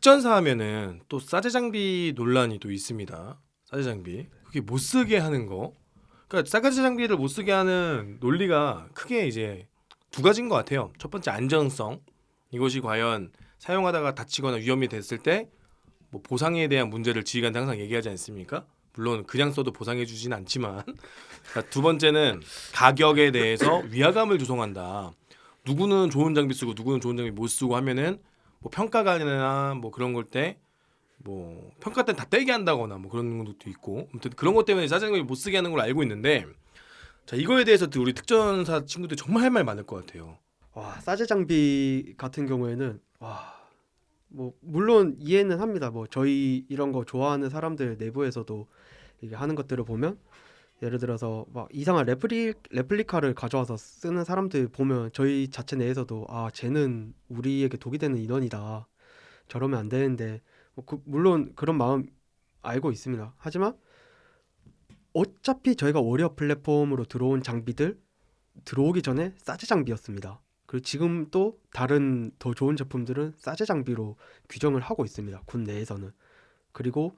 특전사 하면은 또 싸제 장비 논란이 또 있습니다. 싸제 장비 그게 못 쓰게 하는 거. 그러니까 싸가지 장비를 못 쓰게 하는 논리가 크게 이제 두 가지인 것 같아요. 첫 번째 안전성. 이것이 과연 사용하다가 다치거나 위험이 됐을 때 뭐 보상에 대한 문제를 지휘관한테 항상 얘기하지 않습니까? 물론 그냥 써도 보상해 주진 않지만 그러니까 두 번째는 가격에 대해서 위화감을 조성한다. 누구는 좋은 장비 쓰고 누구는 좋은 장비 못 쓰고 하면은 뭐 평가관이나 뭐 그런 걸 때 뭐 평가 때는 다 떼게 한다거나 뭐 그런 것도 있고 아무튼 그런 것 때문에 짜장면 못 쓰게 하는 걸로 알고 있는데 자 이거에 대해서 우리 특전사 친구들 정말 할 말 많을 것 같아요. 와, 싸제 장비 같은 경우에는 뭐 물론 이해는 합니다. 뭐 저희 이런 거 좋아하는 사람들 내부에서도 이게 하는 것들을 보면 예를 들어서 막 이상한 레플리카를 가져와서 쓰는 사람들 보면 저희 자체 내에서도 쟤는 우리에게 독이 되는 인원이다. 저러면 안 되는데 물론 그런 마음 알고 있습니다. 하지만 어차피 저희가 워리어 플랫폼으로 들어온 장비들 들어오기 전에 싸제 장비였습니다. 그리고 지금 또 다른 더 좋은 제품들은 싸제 장비로 규정을 하고 있습니다. 군 내에서는. 그리고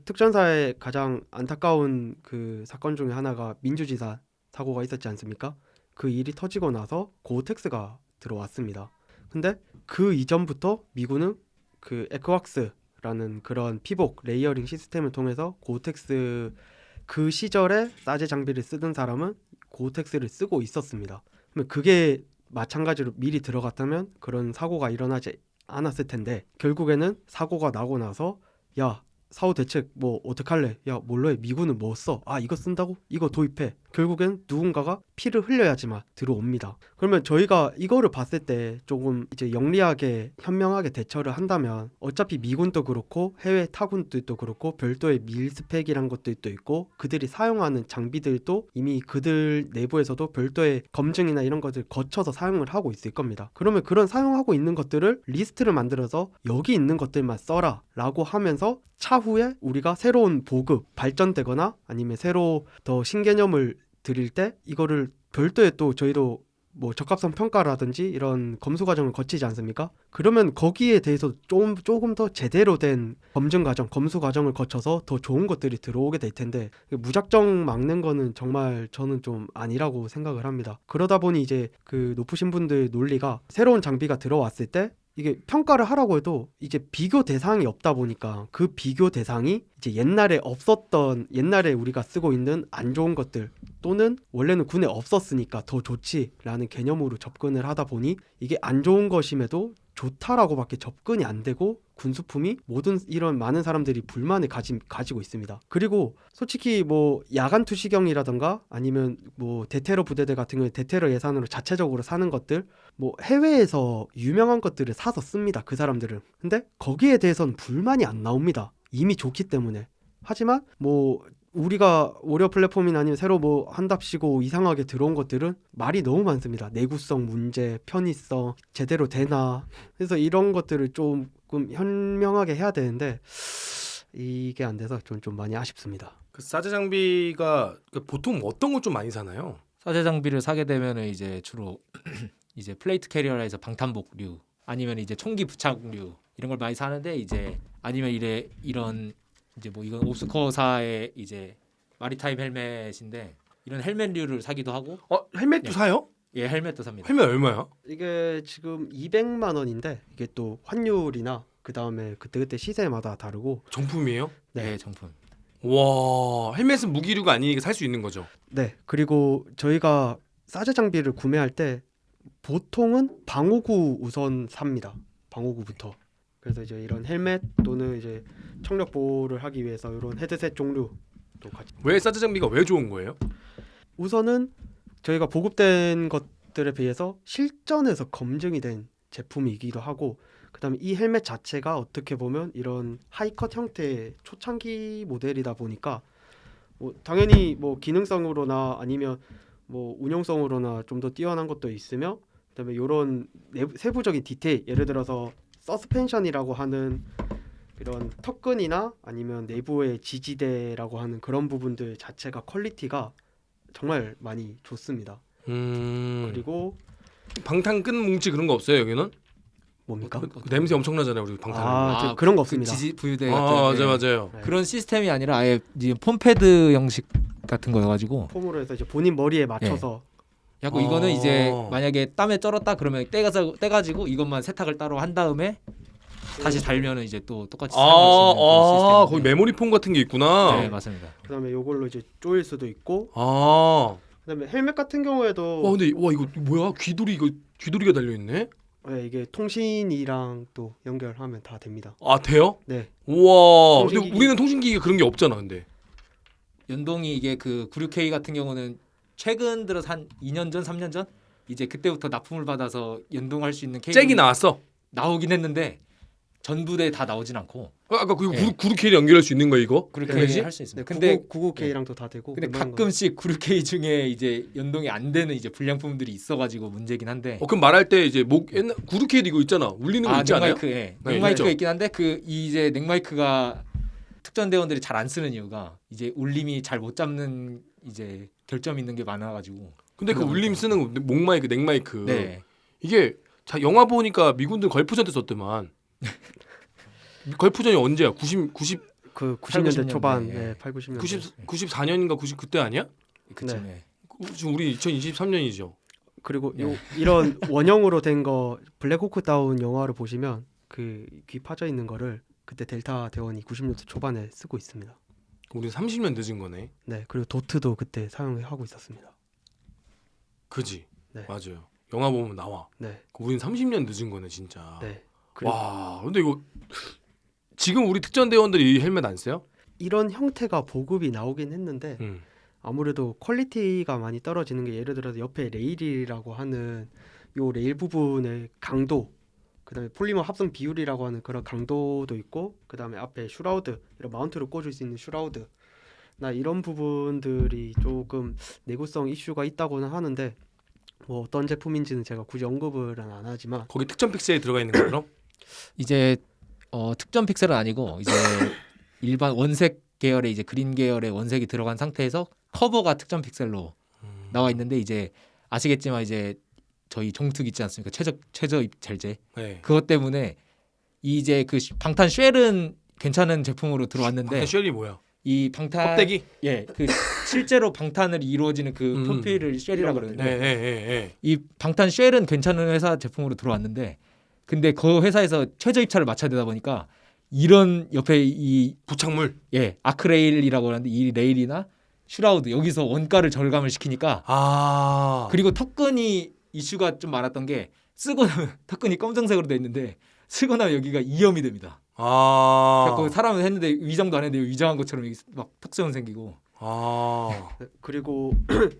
특전사의 가장 안타까운 그 사건 중에 하나가 민주지사 사고가 있었지 않습니까? 그 일이 터지고 나서 고텍스가 들어왔습니다. 근데 그 이전부터 미군은 그 에크왁스라는 그런 피복 레이어링 시스템을 통해서 고텍스 그 시절에 싸제 장비를 쓰던 사람은 고텍스를 쓰고 있었습니다. 그러면 그게 마찬가지로 미리 들어갔다면 그런 사고가 일어나지 않았을 텐데 결국에는 사고가 나고 나서 야 사후 대책 뭐 어떡할래? 야 뭘로 해? 미군은 뭐 써? 이거 쓴다고? 이거 도입해. 결국엔 누군가가 피를 흘려야지만 들어옵니다. 그러면 저희가 이거를 봤을 때 조금 이제 영리하게 현명하게 대처를 한다면 어차피 미군도 그렇고 해외 타군들도 그렇고 별도의 밀스펙이란 것들도 있고 그들이 사용하는 장비들도 이미 그들 내부에서도 별도의 검증이나 이런 것을 거쳐서 사용을 하고 있을 겁니다. 그러면 그런 사용하고 있는 것들을 리스트를 만들어서 여기 있는 것들만 써라 라고 하면서 차후에 우리가 새로운 보급 발전되거나 아니면 새로 더 신개념을 드릴 때 이거를 별도의 또 저희도 뭐 적합성 평가라든지 이런 검수 과정을 거치지 않습니까? 그러면 거기에 대해서 조금 더 제대로 된 검증 과정, 검수 과정을 거쳐서 더 좋은 것들이 들어오게 될 텐데 무작정 막는 거는 정말 저는 좀 아니라고 생각을 합니다. 그러다 보니 이제 그 높으신 분들 논리가 새로운 장비가 들어왔을 때 이게 평가를 하라고 해도 이제 비교 대상이 없다 보니까 그 비교 대상이 이제 옛날에 우리가 쓰고 있는 안 좋은 것들 또는 원래는 군에 없었으니까 더 좋지라는 개념으로 접근을 하다 보니 이게 안 좋은 것임에도 좋다라고밖에 접근이 안 되고 군수품이 모든 이런 많은 사람들이 불만을 가지고 있습니다. 그리고 솔직히 뭐 야간 투시경이라던가 아니면 뭐 대테러 부대들 같은 경우에 대테러 예산으로 자체적으로 사는 것들 뭐 해외에서 유명한 것들을 사서 씁니다. 그 사람들은. 근데 거기에 대해서는 불만이 안 나옵니다. 이미 좋기 때문에. 하지만 뭐 우리가 오리어 플랫폼이나 아니면 새로 뭐 한답시고 이상하게 들어온 것들은 말이 너무 많습니다. 내구성 문제, 편의성, 제대로 되나. 그래서 이런 것들을 조금 현명하게 해야 되는데 이게 안 돼서 좀 많이 아쉽습니다. 그 싸제 장비가 보통 어떤 거 좀 많이 사나요? 싸제 장비를 사게 되면은 이제 주로 이제 플레이트 캐리어에서 방탄복류 아니면 이제 총기 부착류 이런 걸 많이 사는데 이제 아니면 이런 이제 뭐 이건 옵스커사의 이제 마리타임 헬멧인데 이런 헬멧류를 사기도 하고 헬멧도 네. 사요? 예 헬멧도 삽니다. 헬멧 얼마야? 이게 지금 200만 원인데 이게 또 환율이나 그 다음에 그때 시세마다 다르고 정품이에요? 네 정품. 와 헬멧은 무기류가 아니니까 살 수 있는 거죠. 네, 그리고 저희가 싸제 장비를 구매할 때 보통은 방호구 우선 삽니다. 방호구부터. 그래서 이제 이런 헬멧 또는 이제 청력 보호를 하기 위해서 이런 헤드셋 종류도 같이. 왜 싸제 장비가 왜 좋은 거예요? 우선은 저희가 보급된 것들에 비해서 실전에서 검증이 된 제품이기도 하고 그다음에 이 헬멧 자체가 어떻게 보면 이런 하이컷 형태의 초창기 모델이다 보니까 뭐 당연히 뭐 기능성으로나 아니면 뭐 운용성으로나 좀 더 뛰어난 것도 있으며 그다음에 이런 세부적인 디테일 예를 들어서 서스펜션이라고 하는 이런 턱끈이나 아니면 내부의 지지대라고 하는 그런 부분들 자체가 퀄리티가 정말 많이 좋습니다. 그리고 방탄 끈 뭉치 그런 거 없어요 여기는? 뭡니까? 그 냄새 엄청나잖아요 우리 방탄. 저 그런 거 없습니다. 지지 부유대 아 같은 맞아요. 네. 그런 시스템이 아니라 아예 이제 폼패드 형식 같은 거여가지고 폼으로 해서 이제 본인 머리에 맞춰서 야구 아. 이거는 이제 만약에 땀에 쩔었다 그러면 떼가지고 이것만 세탁을 따로 한 다음에 다시 달면은 이제 또 똑같이 사용할 수 있는 그런 시스템인데. 거기 메모리 폼 같은 게 있구나. 네 맞습니다. 그다음에 요걸로 이제 조일 수도 있고 아. 그다음에 헬멧 같은 경우에도 와 근데 와 이거 뭐야 귀돌이가 달려 있네. 네, 이게 통신이랑 또 연결하면 다 됩니다. 아 돼요? 네. 우와. 근데 통신기기. 우리는 통신기기가 그런 게 없잖아 근데. 연동이 이게 그 96K 같은 경우는 최근 들어서 한 2년 전 3년 전 이제 그때부터 납품을 받아서 연동할 수 있는 케이블이 잭이 나왔어. 나오긴 했는데 전부대 다 나오진 않고 아까 그 네. 96K를 연결할 수 있는 거 이거? 그렇게 그래야지? 할 수 있습니다. 네, 근데 99K랑도 다 되고 근데 웬만한 가끔씩 96K 중에 이제 연동이 안 되는 이제 불량품들이 있어가지고 문제긴 한데 그럼 말할 때 이제 목 옛날 96K도 이거 있잖아. 울리는 거 있지 않아요? 넥마이크 네, 넥마이크가 있죠. 있긴 한데 그 이제 넥마이크가 특전 대원들이 잘 안 쓰는 이유가 이제 울림이 잘 못 잡는 이제 결점 있는 게 많아가지고 근데 그 울림 쓰는 거, 목마이크, 넥마이크. 네 이게 영화 보니까 미군들 걸프전 때 썼더만. 걸프전이 언제야? 90 그 80 90년대 년대, 초반, 예. 네, 8, 90년대. 94년인가 90 그때 아니야? 그쯤에 지금 우리 2023년이죠. 그리고 네. 이런 원형으로 된 거 블랙호크 다운 영화를 보시면 그 귀 파져 있는 거를 그때 델타 대원이 90년대 초반에 쓰고 있습니다. 우리 30년 늦은 거네. 네, 그리고 도트도 그때 사용하고 있었습니다. 그지? 네. 맞아요. 영화 보면 나와. 네, 우린 30년 늦은 거네 진짜. 네. 와, 근데 이거 지금 우리 특전 대원들이 이 헬멧 안 써요? 이런 형태가 보급이 나오긴 했는데 응. 아무래도 퀄리티가 많이 떨어지는 게 예를 들어서 옆에 레일이라고 하는 요 레일 부분의 강도, 그다음에 폴리머 합성 비율이라고 하는 그런 강도도 있고, 그다음에 앞에 슈라우드, 이런 마운트를 꽂을 수 있는 슈라우드, 나 이런 부분들이 조금 내구성 이슈가 있다고는 하는데 뭐 어떤 제품인지는 제가 굳이 언급을 안 하지만 거기 특전 픽셀에 들어가 있는 거 그럼? 이제 특전 픽셀은 아니고 이제 일반 원색 계열의 이제 그린 계열의 원색이 들어간 상태에서 커버가 특전 픽셀로 나와 있는데 이제 아시겠지만 이제 저희 종특 있지 않습니까? 최저 입찰제 네. 그것 때문에 이제 그 방탄 쉘은 괜찮은 제품으로 들어왔는데 쉘이 뭐야? 이 방탄 껍데기? 그 실제로 방탄을 이루어지는 그 음. 표피를 쉘이라고 이런 그러는데 네. 이 방탄 쉘은 괜찮은 회사 제품으로 들어왔는데 근데 그 회사에서 최저 입찰을 맞춰야 되다 보니까 이런 옆에 이 부착물. 아크레일이라고 하는데 이 레일이나 슈라우드 여기서 원가를 절감을 시키니까 아. 그리고 턱끈이 이슈가 좀 많았던 게 쓰고 나면 턱끈이 검정색으로 돼 있는데 쓰고 나면 여기가 이염이 됩니다. 아. 그래서 사람은 했는데 위장도 안 했는데 위장한 것처럼 여기 막 턱수염 생기고 아. 네, 그리고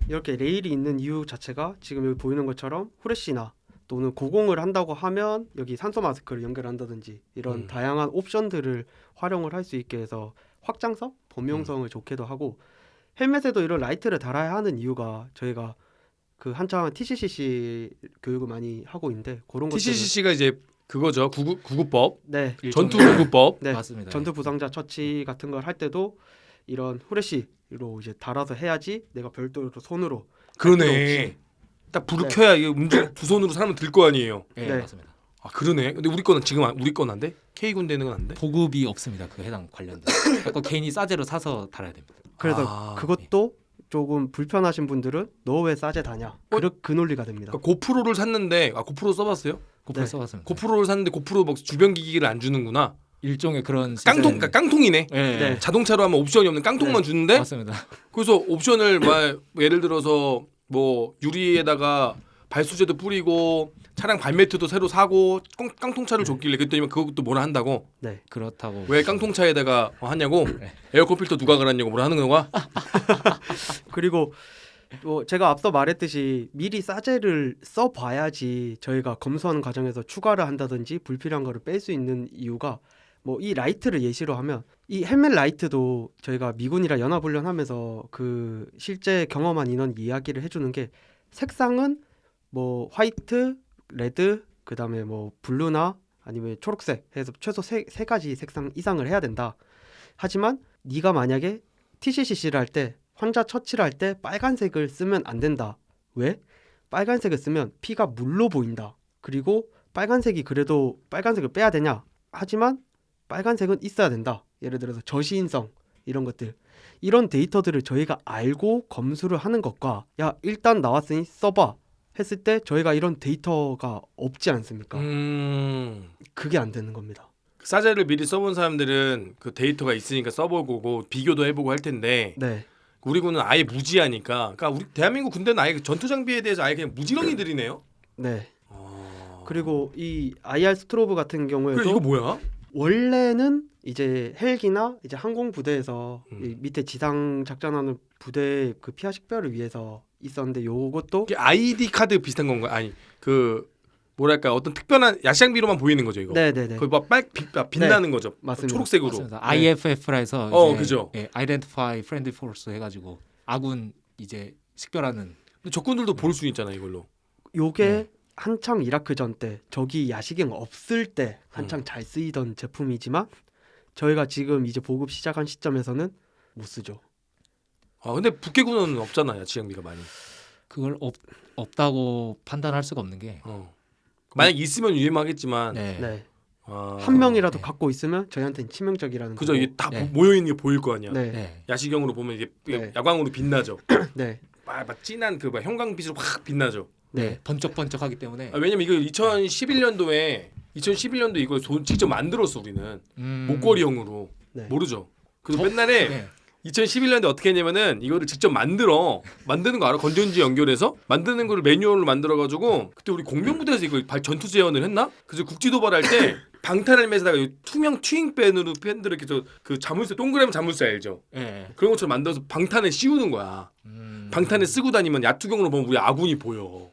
이렇게 레일이 있는 이유 자체가 지금 여기 보이는 것처럼 후레쉬나 또는 고공을 한다고 하면 여기 산소 마스크를 연결한다든지 이런 다양한 옵션들을 활용을 할 수 있게 해서 확장성, 범용성을 좋게도 하고, 헬멧에도 이런 라이트를 달아야 하는 이유가 저희가 그 한창 TCCC 교육을 많이 하고 있는데 그런 것들을 TCCC가 이제 그거죠. 구구법. 네, 전투 구구법. 네, 맞습니다. 전투 부상자 처치 같은 걸 할 때도 이런 후레쉬로 이제 달아서 해야지 내가 별도로 손으로 할 필요 그러네. 없이. 딱 불을 네. 켜야 이게 두 손으로 사람을 들 거 아니에요. 네, 네. 맞습니다. 아 그러네. 근데 우리 거는 지금 우리 건 안 돼? K 군대는 안 돼? 보급이 없습니다. 그 해당 관련된. 그거 개인이 싸제로 사서 달아야 됩니다. 그래서 아, 그것도 조금 불편하신 분들은 너 왜 싸제 다냐? 그 논리가 됩니다. 그러니까 고프로를 샀는데 네. 고프로 써봤어요? 고프로 네. 써봤습니다. 고프로를 샀는데 고프로 막 주변 기기를 안 주는구나. 일종의 그런 그러니까 깡통이네. 네. 네. 자동차로 하면 옵션이 없는 깡통만 네. 주는데 맞습니다. 그래서 옵션을 막 예를 들어서 뭐 유리에다가 발수제도 뿌리고 차량 발매트도 새로 사고 깡통차를 줬길래 그랬더니 그것도 뭐라 한다고. 네, 그렇다고 왜 깡통차에다가 하냐고. 네. 에어컨 필터 누가 갈았냐고 뭐라 하는 거야. 그리고 뭐 제가 앞서 말했듯이 미리 싸제를 써봐야지 저희가 검수하는 과정에서 추가를 한다든지 불필요한 거를 뺄 수 있는 이유가, 뭐 이 라이트를 예시로 하면 이 헬멧 라이트도 저희가 미군이랑 연합훈련하면서 그 실제 경험한 인원 이야기를 해주는 게, 색상은 뭐 화이트, 레드, 그다음에 뭐 블루나 아니면 초록색 해서 최소 세 가지 색상 이상을 해야 된다. 하지만 네가 만약에 TCCC를 할 때 환자 처치를 할 때 빨간색을 쓰면 안 된다. 왜? 빨간색을 쓰면 피가 물로 보인다. 그리고 빨간색이 그래도 빨간색을 빼야 되냐? 하지만 빨간색은 있어야 된다. 예를 들어서 저시인성 이런 것들. 이런 데이터들을 저희가 알고 검수를 하는 것과 야 일단 나왔으니 써봐 했을 때 저희가 이런 데이터가 없지 않습니까? 그게 안 되는 겁니다. 사제를 미리 써본 사람들은 그 데이터가 있으니까 써보고 비교도 해보고 할 텐데 네, 우리 군은 아예 무지하니까. 그러니까 우리 대한민국 군대는 아예 그 전투 장비에 대해서 아예 그냥 무지렁이들이네요. 네. 그리고 이 IR 스트로브 같은 경우에도 그래 이거 뭐야? 원래는 이제 헬기나 이제 항공 부대에서 이 밑에 지상 작전하는 부대 그 피하 식별을 위해서 있었는데 요것도 이게 아이디 카드 비슷한 건가요? 아니 그 뭐랄까 어떤 특별한 야시장비로만 보이는 거죠 이거. 네네네 거의 막 빛나는 거죠. 맞습니다. 초록색으로. 맞습니다. IFF라 해서 이제 그죠. 예, Identify Friendly Force 해가지고 아군 이제 식별하는. 근데 적군들도 볼 수 있잖아 이걸로. 요게 네. 한창 이라크 전 때 적이 야시경 없을 때 한창 잘 쓰이던 제품이지만 저희가 지금 이제 보급 시작한 시점에서는 못 쓰죠. 아 근데 북해군은 없잖아 야시장비가 많이. 그걸 없다고 판단할 수가 없는 게 만약 있으면 유행하겠지만. 네. 네. 아, 한 명이라도 네. 갖고 있으면 저희한테는 치명적이라는 그죠 거고. 이게 다 네. 모여 있는 게 보일 거 아니야. 네. 네. 야시경으로 보면 이게 네. 야광으로 빛나죠. 네. 막 진한 그 막 형광빛으로 확 빛나죠. 네. 번쩍번쩍하기 때문에 왜냐면 이거 2011년도에 이걸 직접 만들었어 우리는 목걸이형으로. 네. 모르죠. 그래서 맨날에 네. 2011년도에 어떻게 했냐면은 이거를 직접 만드는 거 알아? 건전지 연결해서 만드는 거를 매뉴얼로 만들어 가지고 그때 우리 공병부대에서 이걸 전투 재현을 했나? 그래서 국지 도발할 때 방탄헬멧에다가 투명 튜잉 팬들을 이렇게 그 자물쇠 동그라미 자물쇠 알죠? 네. 그런 것처럼 만들어서 방탄에 씌우는 거야. 방탄에 쓰고 다니면 야투경으로 보면 우리 아군이 보여.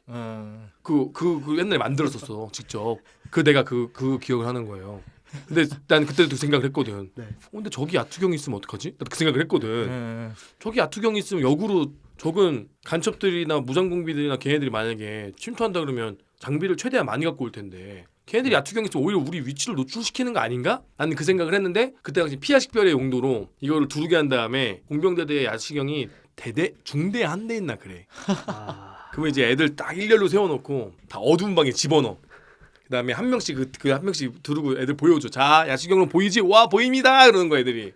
그 옛날에 만들었었어 직접. 내가 그 기억을 하는 거예요. 근데 난 그때도 생각을 했거든. 네. 근데 저기 야투경이 있으면 어떡하지? 나도 그 생각을 했거든. 네. 저기 야투경이 있으면 역으로 적은 간첩들이나 무장공비들이나 걔네들이 만약에 침투한다 그러면 장비를 최대한 많이 갖고 올 텐데 걔네들이 야투경이 있으면 오히려 우리 위치를 노출시키는 거 아닌가? 나는 그 생각을 했는데 그때 당시 피하 식별의 용도로 이거를 두르게 한 다음에 공병대대의 야시경이 중대 한 대 있나 그래. 아, 그러면 이제 애들 딱 일렬로 세워놓고 다 어두운 방에 집어넣어. 그다음에 한 명씩 한 명씩 두르고 애들 보여줘. 자 야시경으로 보이지? 와 보입니다. 그러는 거야 애들이.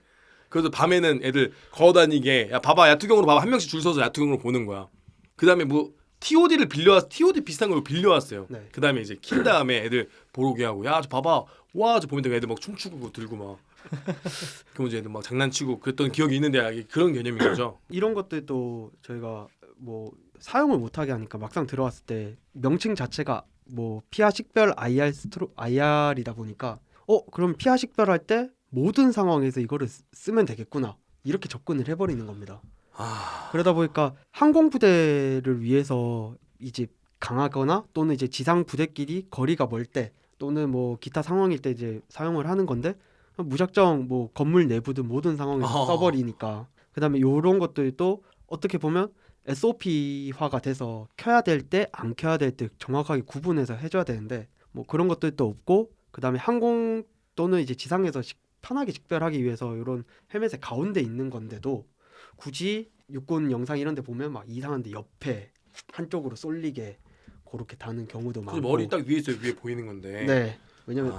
그래서 밤에는 애들 걸어다니게 야 봐봐 야투경으로 봐봐 한 명씩 줄 서서 야투경으로 보는 거야. 그다음에 뭐 TOD를 TOD 비슷한 걸 빌려왔어요. 네. 그다음에 이제 킨 다음에 애들 보러 오게 하고 야 저 봐봐 와 저 보면 애들 막 춤추고 들고 막 그러면 이제 애들 막 장난치고 그랬던 기억이 있는데 그런 개념인 거죠. 이런 것들도 저희가 뭐 사용을 못하게 하니까 막상 들어왔을 때 명칭 자체가 뭐 피하 식별 IR이다 보니까 그럼 피하 식별할 때 모든 상황에서 이거를 쓰면 되겠구나 이렇게 접근을 해버리는 겁니다. 그러다 보니까 항공 부대를 위해서 이제 강하거나 또는 이제 지상 부대끼리 거리가 멀 때 또는 뭐 기타 상황일 때 이제 사용을 하는 건데 무작정 뭐 건물 내부든 모든 상황에서 써버리니까 그다음에 이런 것들도 어떻게 보면 SOP화가 돼서 켜야 될 때 안 켜야 될 때 정확하게 구분해서 해줘야 되는데 뭐 그런 것들도 없고 그다음에 항공 또는 이제 지상에서 편하게 식별하기 위해서 이런 헬멧의 가운데 있는 건데도 굳이 육군 영상 이런 데 보면 막 이상한데 옆에 한쪽으로 쏠리게 그렇게 다는 경우도 많고 머리 딱 위에 있어요. 위에 보이는 건데. 네. 왜냐면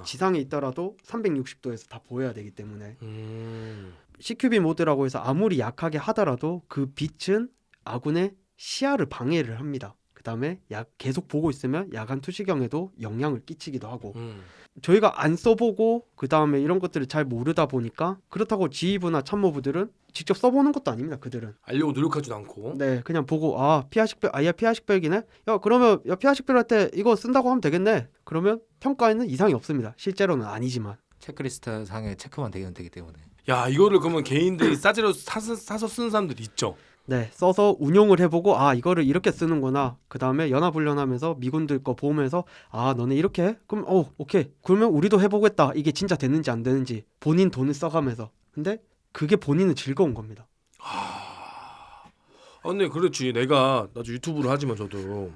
지상에 있더라도 360도에서 다 보여야 되기 때문에 CQB 모드라고 해서 아무리 약하게 하더라도 그 빛은 아군의 시야를 방해를 합니다. 그 다음에 계속 보고 있으면 야간 투시경에도 영향을 끼치기도 하고 저희가 안 써보고 그 다음에 이런 것들을 잘 모르다 보니까 그렇다고 지휘부나 참모부들은 직접 써보는 것도 아닙니다. 그들은 알려고 노력하지도 않고. 네 그냥 보고 피하 식별 피하 식별기네. 야 그러면 피하 식별할 때 이거 쓴다고 하면 되겠네. 그러면 평가에는 이상이 없습니다. 실제로는 아니지만 체크리스트 상에 체크만 되면 되기 때문에. 야 이거를 그러면 개인들이 싸제로 사서 쓰는 사람들 있죠. 네 써서 운용을 해보고 이거를 이렇게 쓰는구나. 그 다음에 연합훈련하면서 미군들 거 보면서 너네 이렇게 해? 그럼 오케이 그러면 우리도 해보겠다. 이게 진짜 되는지 안 되는지 본인 돈을 써가면서. 근데 그게 본인은 즐거운 겁니다. 근데 그렇지. 내가 나도 유튜브를 하지만 저도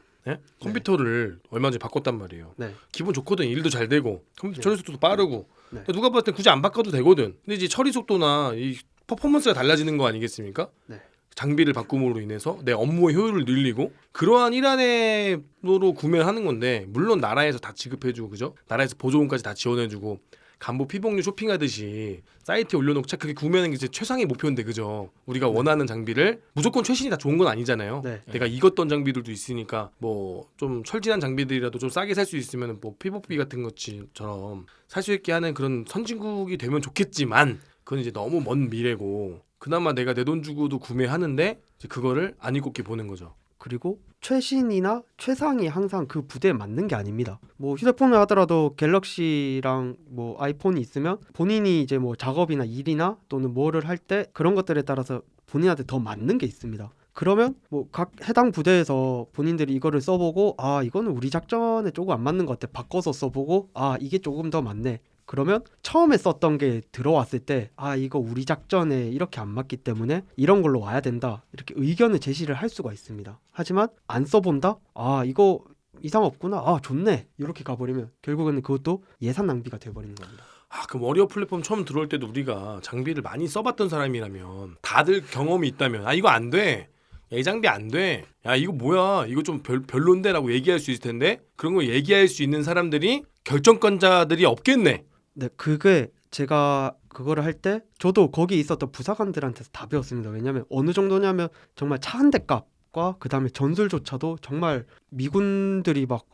컴퓨터를 얼마 전에 바꿨단 말이에요. 네. 기분 좋거든. 일도 잘 되고 컴퓨터 처리 속도도 빠르고. 네. 누가 봤을 때 굳이 안 바꿔도 되거든. 근데 이제 처리 속도나 이 퍼포먼스가 달라지는 거 아니겠습니까? 네. 장비를 바꿈으로 인해서 내 업무의 효율을 늘리고 그러한 일환으로 구매하는 건데 물론 나라에서 다 지급해주고 그죠? 나라에서 보조금까지 다 지원해주고 간보 피복류 쇼핑하듯이 사이트에 올려놓고 그게 구매하는 게 이제 최상의 목표인데 그죠? 우리가 원하는 장비를 무조건 최신이 다 좋은 건 아니잖아요. 네. 내가 익었던 장비들도 있으니까 뭐 좀 철진한 장비들이라도 좀 싸게 살 수 있으면 뭐 피복비 같은 것처럼 살 수 있게 하는 그런 선진국이 되면 좋겠지만 그건 이제 너무 먼 미래고 그나마 내가 내 돈 주고도 구매하는데 이제 그거를 안 입고 보는 거죠. 그리고 최신이나 최상이 항상 그 부대에 맞는 게 아닙니다. 뭐 휴대폰을 하더라도 갤럭시랑 뭐 아이폰이 있으면 본인이 이제 뭐 작업이나 일이나 또는 뭐를 할 때 그런 것들에 따라서 본인한테 더 맞는 게 있습니다. 그러면 뭐 각 해당 부대에서 본인들이 이거를 써보고 아 이거는 우리 작전에 조금 안 맞는 것 같아 바꿔서 써보고 아 이게 조금 더 맞네. 그러면 처음에 썼던 게 들어왔을 때 아 이거 우리 작전에 이렇게 안 맞기 때문에 이런 걸로 와야 된다 이렇게 의견을 제시를 할 수가 있습니다. 하지만 안 써본다? 아 이거 이상 없구나. 아 좋네. 이렇게 가버리면 결국에는 그것도 예산 낭비가 돼버리는 겁니다. 아, 그럼 워리어 플랫폼 처음 들어올 때도 우리가 장비를 많이 써봤던 사람이라면 다들 경험이 있다면 아 이거 안 돼. 야, 이 장비 안 돼. 야 이거 뭐야. 이거 좀 별론데 라고 얘기할 수 있을 텐데 그런 거 얘기할 수 있는 사람들이 결정권자들이 없겠네. 네, 그게 제가 그거를 할 때 저도 거기 있었던 부사관들한테서 다 배웠습니다. 왜냐하면 어느 정도냐면 정말 차 한 대 값과 그 다음에 전술조차도 정말 미군들이 막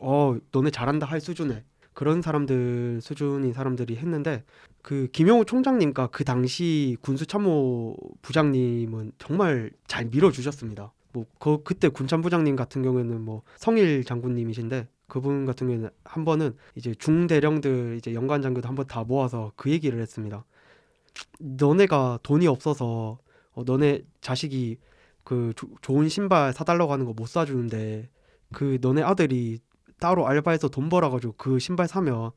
너네 잘한다 할 수준의 그런 사람들 수준인 사람들이 했는데 그 김용우 총장님과 그 당시 군수참모 부장님은 정말 잘 밀어주셨습니다. 뭐 그때 군참부장님 같은 경우에는 뭐 성일 장군님이신데 그분 같은 경우에는 한 번은 이제 중대령들 이제 연관 장교도 한번 다 모아서 그 얘기를 했습니다. 너네가 돈이 없어서 너네 자식이 그 좋은 신발 사달라고 하는 거 못 사주는데 그 너네 아들이 따로 알바해서 돈 벌어가지고 그 신발 사면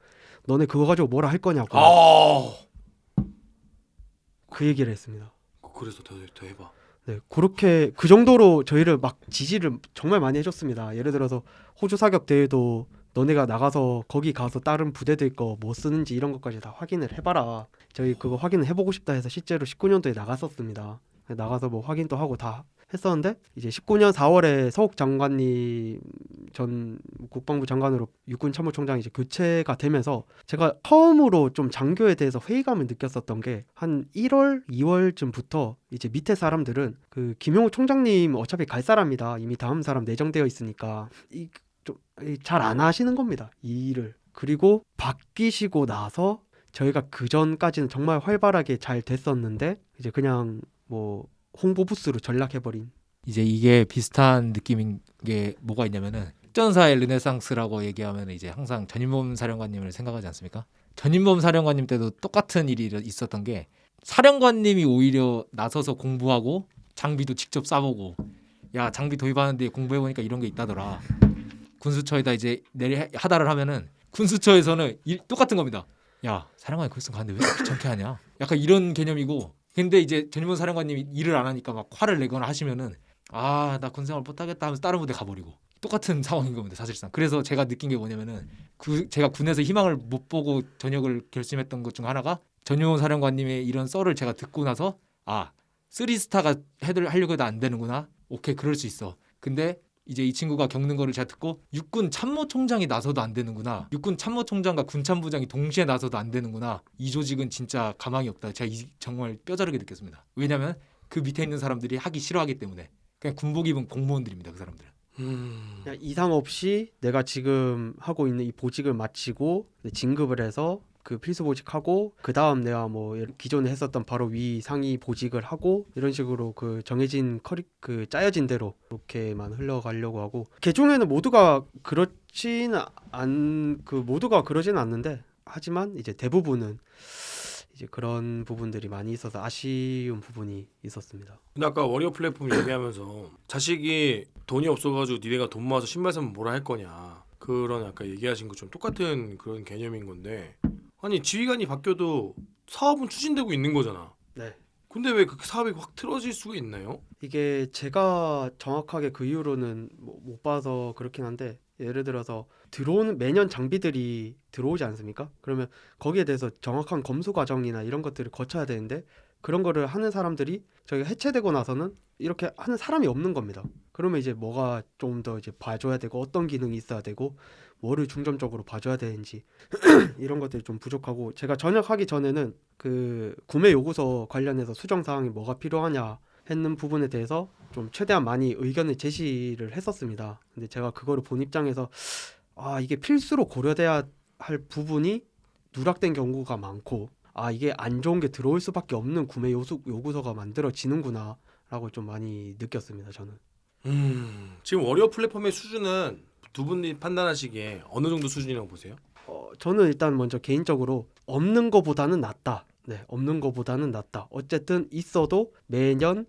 너네 그거 가지고 뭐라 할 거냐고 그 얘기를 했습니다. 그래서 더 해봐. 네, 그렇게 그 정도로 저희를 막 지지를 정말 많이 해줬습니다. 예를 들어서 호주 사격 대회도 너네가 나가서 거기 가서 다른 부대들 거 뭐 쓰는지 이런 것까지 다 확인을 해봐라. 저희 그거 확인을 해보고 싶다 해서 실제로 19년도에 나갔었습니다. 나가서 뭐 확인도 하고 다 했었는데 이제 19년 4월에 서욱 장관님 전 국방부 장관으로 육군 참모총장이 이제 교체가 되면서 제가 처음으로 좀 장교에 대해서 회의감을 느꼈었던 게 한 1월, 2월쯤부터 이제 밑에 사람들은 그 김용우 총장님 어차피 갈 사람이다. 이미 다음 사람 내정되어 있으니까 좀 잘 안 하시는 겁니다. 이 일을. 그리고 바뀌시고 나서 저희가 그 전까지는 정말 활발하게 잘 됐었는데 이제 그냥 뭐 홍보 부스로 전락해버린. 이제 이게 비슷한 느낌인 게 뭐가 있냐면은 특전사의 르네상스라고 얘기하면 이제 항상 전인범 사령관님을 생각하지 않습니까? 전인범 사령관님 때도 똑같은 일이 있었던 게 사령관님이 오히려 나서서 공부하고 장비도 직접 싸보고 야 장비 도입하는데 공부해보니까 이런 게 있다더라. 군수처에다 이제 하다를 하면은 군수처에서는 똑같은 겁니다. 야 사령관이 그랬으면 가는데 왜 귀찮게 하냐? 약간 이런 개념이고 근데 이제 전인범 사령관님이 일을 안 하니까 막 화를 내거나 하시면은 아 나 군생활 못하겠다 하면서 다른 부대 가버리고 똑같은 상황인 겁니다 사실상. 그래서 제가 느낀 게 뭐냐면은 제가 군에서 희망을 못 보고 전역을 결심했던 것 중 하나가 전용호 사령관님의 이런 썰을 제가 듣고 나서 아 3스타가 하려고 해도 안 되는구나. 오케이 그럴 수 있어. 근데 이제 이 친구가 겪는 거를 제가 듣고 육군 참모총장이 나서도 안 되는구나. 육군 참모총장과 군참부장이 동시에 나서도 안 되는구나. 이 조직은 진짜 가망이 없다. 제가 정말 뼈저리게 느꼈습니다. 왜냐하면 그 밑에 있는 사람들이 하기 싫어하기 때문에 그냥 군복 입은 공무원들입니다. 그 사람들은. 그냥 이상 없이 내가 지금 하고 있는 이 보직을 마치고 진급을 해서 그 필수 보직하고 그 다음 내가 뭐 기존에 했었던 바로 위 상위 보직을 하고 이런 식으로 그 정해진 그 짜여진 대로 그렇게만 흘러가려고 하고 개중에는 모두가 그렇지는 않는데 하지만 이제 대부분은 이제 그런 부분들이 많이 있어서 아쉬운 부분이 있었습니다. 근데 아까 워리어 플랫폼 얘기하면서 자식이 돈이 없어가지고 니네가 돈 모아서 신발 사면 뭐라 할 거냐 그런 아까 얘기하신 것처럼 똑같은 그런 개념인 건데 아니 지휘관이 바뀌어도 사업은 추진되고 있는 거잖아. 네. 근데 왜 그 사업이 확 틀어질 수가 있나요? 이게 제가 정확하게 그 이후로는 못 봐서 그렇긴 한데 예를 들어서 들어오는 매년 장비들이 들어오지 않습니까? 그러면 거기에 대해서 정확한 검수 과정이나 이런 것들을 거쳐야 되는데 그런 거를 하는 사람들이 저희가 해체되고 나서는 이렇게 하는 사람이 없는 겁니다. 그러면 이제 뭐가 좀 더 이제 봐줘야 되고 어떤 기능이 있어야 되고 뭐를 중점적으로 봐줘야 되는지 이런 것들이 좀 부족하고 제가 전역하기 전에는 그 구매 요구서 관련해서 수정 사항이 뭐가 필요하냐 했는 부분에 대해서 좀 최대한 많이 의견을 제시를 했었습니다. 근데 제가 그거를 본 입장에서 이게 필수로 고려돼야 할 부분이 누락된 경우가 많고 이게 안 좋은 게 들어올 수밖에 없는 구매 요구서가 만들어지는구나 라고 좀 많이 느꼈습니다. 저는. 지금 워리어 플랫폼의 수준은 두 분이 판단하시기에 어느 정도 수준이라고 보세요? 저는 일단 먼저 개인적으로 없는 거보다는 낫다. 네, 없는 거보다는 낫다. 어쨌든 있어도 매년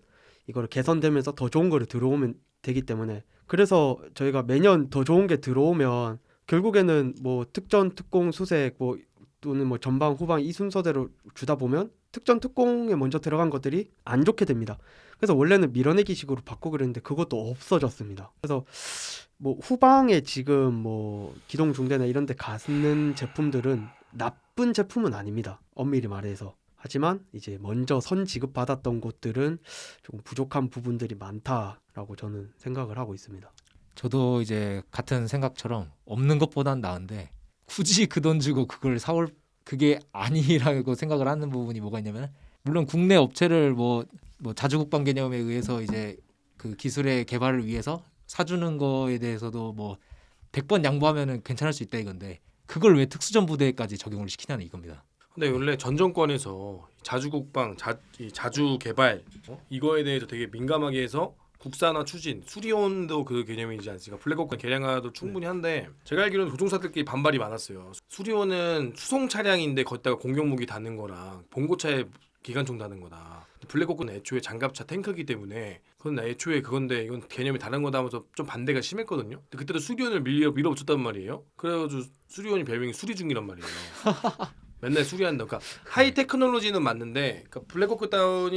이거를 개선되면서 더 좋은 거를 들어오면 되기 때문에 그래서 저희가 매년 더 좋은 게 들어오면 결국에는 뭐 특전, 특공, 수색 뭐 또는 뭐 전방, 후방 이 순서대로 주다 보면 특전, 특공에 먼저 들어간 것들이 안 좋게 됩니다. 그래서 원래는 밀어내기식으로 바꾸고 그랬는데 그것도 없어졌습니다. 그래서 뭐 후방에 지금 뭐 기동 중대나 이런 데 가는 제품들은 나쁜 제품은 아닙니다. 엄밀히 말해서. 하지만 이제 먼저 선 지급받았던 곳들은 조금 부족한 부분들이 많다라고 저는 생각을 하고 있습니다. 저도 이제 같은 생각처럼 없는 것보단 나은데 굳이 그 돈 주고 그걸 사올 그게 아니라고 생각을 하는 부분이 뭐가 있냐면 물론 국내 업체를 뭐 자주국방 개념에 의해서 이제 그 기술의 개발을 위해서 사주는 거에 대해서도 뭐 100번 양보하면은 괜찮을 수 있다 이건데 그걸 왜 특수전 부대까지 적용을 시키냐는 이겁니다. 근데 원래 전 정권에서 자주국방, 자주 개발 이거에 대해서 되게 민감하게 해서 국산화 추진, 수리온도 그 개념이지 않습니까? 블랙호크 개량화도 충분히 한데 제가 알기로는 조종사들끼리 반발이 많았어요. 수리온은 수송 차량인데 거기다가 공격 무기 다는 거랑 봉고차에 기관총 다는 거다. 블랙호크는 애초에 장갑차 탱크이기 때문에 그건 애초에 그건데 이건 개념이 다른 거다 하면서 좀 반대가 심했거든요. 근데 그때도 수리온을 밀어붙였단 말이에요. 그래가지고 수리온이 별명이 수리중이란 말이에요. 맨날 수리한다. 그러니까 하이 테크놀로지는 맞는데 그러니까 블랙호크 다운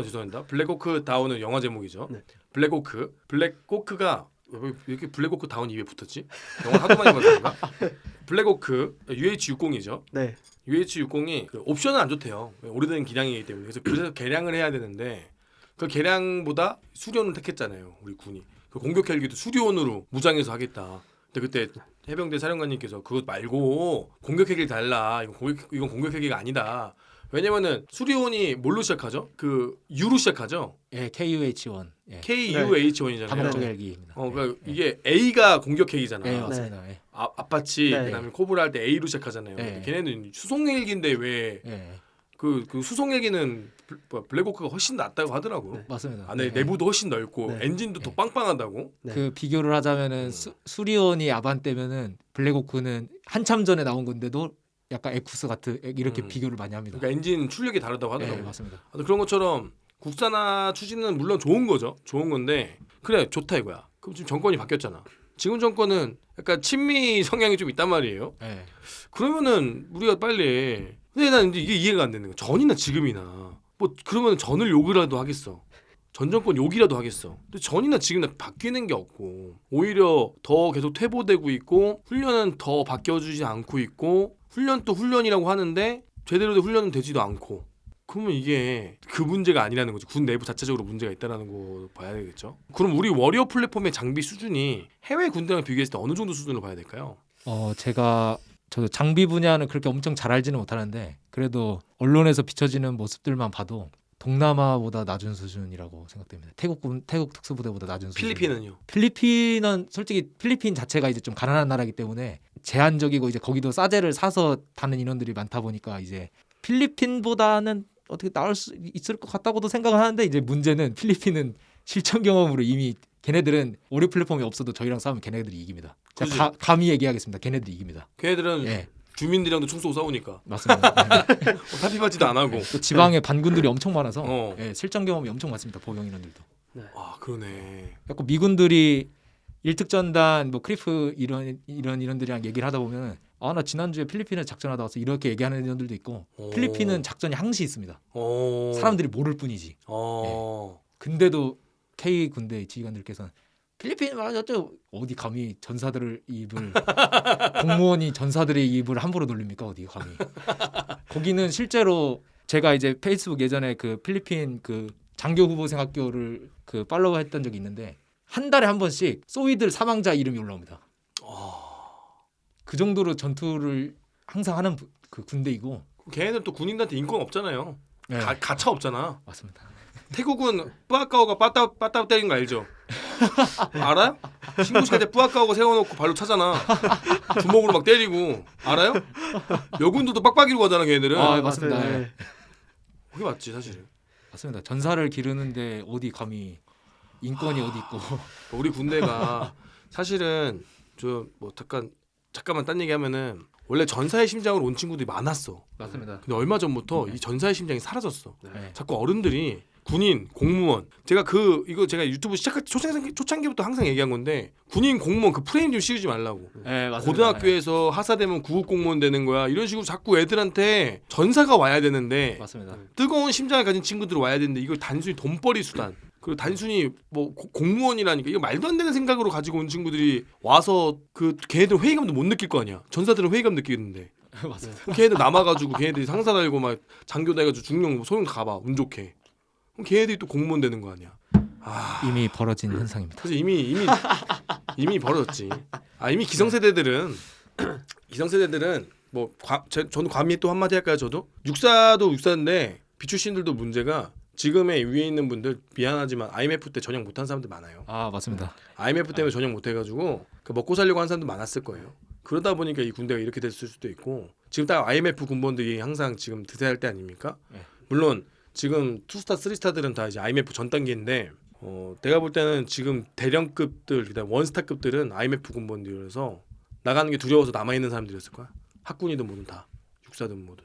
죄송합니다. 블랙호크 다운은 영화 제목이죠. 네. 블랙호크가 왜 이렇게 블랙호크 다운 입에 붙었지? 영화 하도 많이 봐서 그런가? 블랙호크 UH-60이죠. 네. UH-60이 그 옵션은 안 좋대요. 오래된 기량이기 때문에. 그래서 개량을 해야 되는데 그 개량보다 수리온을 택했잖아요. 우리 군이. 그 공격 헬기도 수리온으로 무장해서 하겠다. 근데 그때 해병대 사령관님께서 그것 말고 공격 헬기를 달라. 이건 공격 헬기가 아니다. 왜냐면은 수리온이 뭘로 시작하죠? 그 U로 시작하죠. 예, KUH-1. 예. KUH-1이잖아요. 다목적 네. 헬기입니다. 그러니까 이게 A가 공격 헬기잖아. 예, 맞습니다. 예. 아파치 네. 그다음에 코브라 할 때 A로 시작하잖아요. 네. 근데 걔네는 수송 헬기인데 왜 예. 그 수송 헬기는 블랙호크가 훨씬 낫다고 하더라고요. 네. 맞습니다. 안에 예. 내부도 훨씬 넓고 네. 엔진도 더 네. 빵빵하다고. 네. 그 비교를 하자면은 수리온이 아반떼면은 블랙호크는 한참 전에 나온 건데도 약간 에쿠스 같은 이렇게 비교를 많이 합니다. 그러니까 엔진 출력이 다르다고 네, 하더라고요. 맞습니다. 그런 것처럼 국산화 추진은 물론 좋은 거죠. 좋은 건데 그래 좋다 이거야. 그럼 지금 정권이 바뀌었잖아. 지금 정권은 약간 친미 성향이 좀 있단 말이에요. 예. 그러면은 우리가 빨리 근데 난 이제 이게 이해가 안 되는 거야. 전이나 지금이나 뭐 그러면 전을 욕이라도 하겠어. 전 정권 욕이라도 하겠어. 근데 전이나 지금이나 바뀌는 게 없고 오히려 더 계속 퇴보되고 있고 훈련은 더 바뀌어주지 않고 있고 훈련 또 훈련이라고 하는데 제대로 된 훈련은 되지도 않고 그러면 이게 그 문제가 아니라는 거지. 군 내부 자체적으로 문제가 있다는 거 봐야 되겠죠. 그럼 우리 워리어 플랫폼의 장비 수준이 해외 군대랑 비교했을 때 어느 정도 수준으로 봐야 될까요? 저도 장비 분야는 그렇게 엄청 잘 알지는 못하는데 그래도 언론에서 비춰지는 모습들만 봐도 동남아보다 낮은 수준이라고 생각됩니다. 태국 특수부대보다 낮은 수준. 필리핀은요? 필리핀은 솔직히 필리핀 자체가 이제 좀 가난한 나라이기 때문에 제한적이고 이제 거기도 싸제를 사서 다는 인원들이 많다 보니까 이제 필리핀보다는 어떻게 나을 수 있을 것 같다고도 생각을 하는데 이제 문제는 필리핀은 실전 경험으로 이미 걔네들은 오류 플랫폼이 없어도 저희랑 싸우면 걔네들이 이깁니다. 제가 감히 얘기하겠습니다. 걔네들이 이깁니다. 걔네들은 예. 주민들이랑도 총 쏘고 싸우니까 맞습니다. 예. 탈피받지도 안 하고. 또 지방에 반군들이 엄청 많아서 어. 예, 실전 경험이 엄청 많습니다. 보병 인원들도. 아 그러네. 그래서 미군들이 일특전단 뭐 크리프 이런 인원들이랑 얘기를 하다 보면 나 지난주에 필리핀에 작전하다 와서 이렇게 얘기하는 인원들도 있고 필리핀은 작전이 항시 있습니다. 사람들이 모를 뿐이지. 근데도 K 군대 지휘관들께서는 필리핀 말하셨죠? 어디 감히 전사들을 입을 공무원이 전사들의 입을 함부로 놀립니까? 어디 감히. 거기는 실제로 제가 이제 페이스북 예전에 그 필리핀 그 장교 후보생 학교를 그 팔로우 했던 적이 있는데 한 달에 한 번씩 소위들 사망자 이름이 올라옵니다. 그 정도로 전투를 항상 하는 그 군대이고. 걔네들 또 군인들한테 인권 없잖아요. 네. 가차 없잖아. 맞습니다. 태국은 뿌아까오가 빠따 때린 거 알죠? 알아요? 신고식할 때 뿌아까오가 세워놓고 발로 차잖아. 주먹으로 막 때리고 알아요? 여군들도 빡빡이로 가잖아 걔네들은. 아, 맞습니다. 맞아요. 네. 그게 맞지 사실. 맞습니다. 전사를 기르는데 어디 감히 인권이 어디 있고. 우리 군대가 사실은 저 뭐 잠깐만 딴 얘기하면은 원래 전사의 심장으로 온 친구들이 많았어. 맞습니다. 근데 얼마 전부터 이 전사의 심장이 사라졌어. 네. 자꾸 어른들이 군인, 공무원. 제가 이거 제가 유튜브 시작할 때 초창기부터 항상 얘기한 건데 군인, 공무원 그 프레임 좀 씌우지 말라고. 네, 맞습니다. 고등학교에서 하사되면 구급 공무원 되는 거야. 이런 식으로 자꾸 애들한테 전사가 와야 되는데 맞습니다. 뜨거운 심장을 가진 친구들 와야 되는데 이걸 단순히 돈벌이 수단. 그리고 단순히 뭐 공무원이라니까 이거 말도 안 되는 생각으로 가지고 온 친구들이 와서 그 걔네들 회의감도 못 느낄 거 아니야. 전사들은 회의감 느끼는데. 맞습니다. 그럼 걔네들 남아가지고 걔네들이 상사 달고 막 장교 돼가지고 중령 소령 가봐 운 좋게. 그럼 걔네들이 또 공무원 되는 거 아니야. 이미 벌어진 현상입니다. 그래서 이미 벌어졌지. 이미 기성세대들은 뭐 저는 감히 또 한마디 할까요? 저도 육사도 육사인데 비출신들도 문제가 지금의 위에 있는 분들 미안하지만 IMF 때 전역 못한 사람들 많아요. 아, 맞습니다. IMF 때문에 전역 못해가지고 그 먹고 살려고 한 사람도 많았을 거예요. 그러다 보니까 이 군대가 이렇게 됐을 수도 있고 지금 딱 IMF 군번들이 항상 지금 드세할 때 아닙니까? 네. 물론 지금 투스타, 쓰리스타들은 다 이제 IMF 전 단계인데 내가 볼 때는 지금 대령급들 그다음 원스타급들은 IMF 군번들이라서 나가는 게 두려워서 남아 있는 사람들이었을 거야. 학군이든 뭐든 다 육사든 뭐든.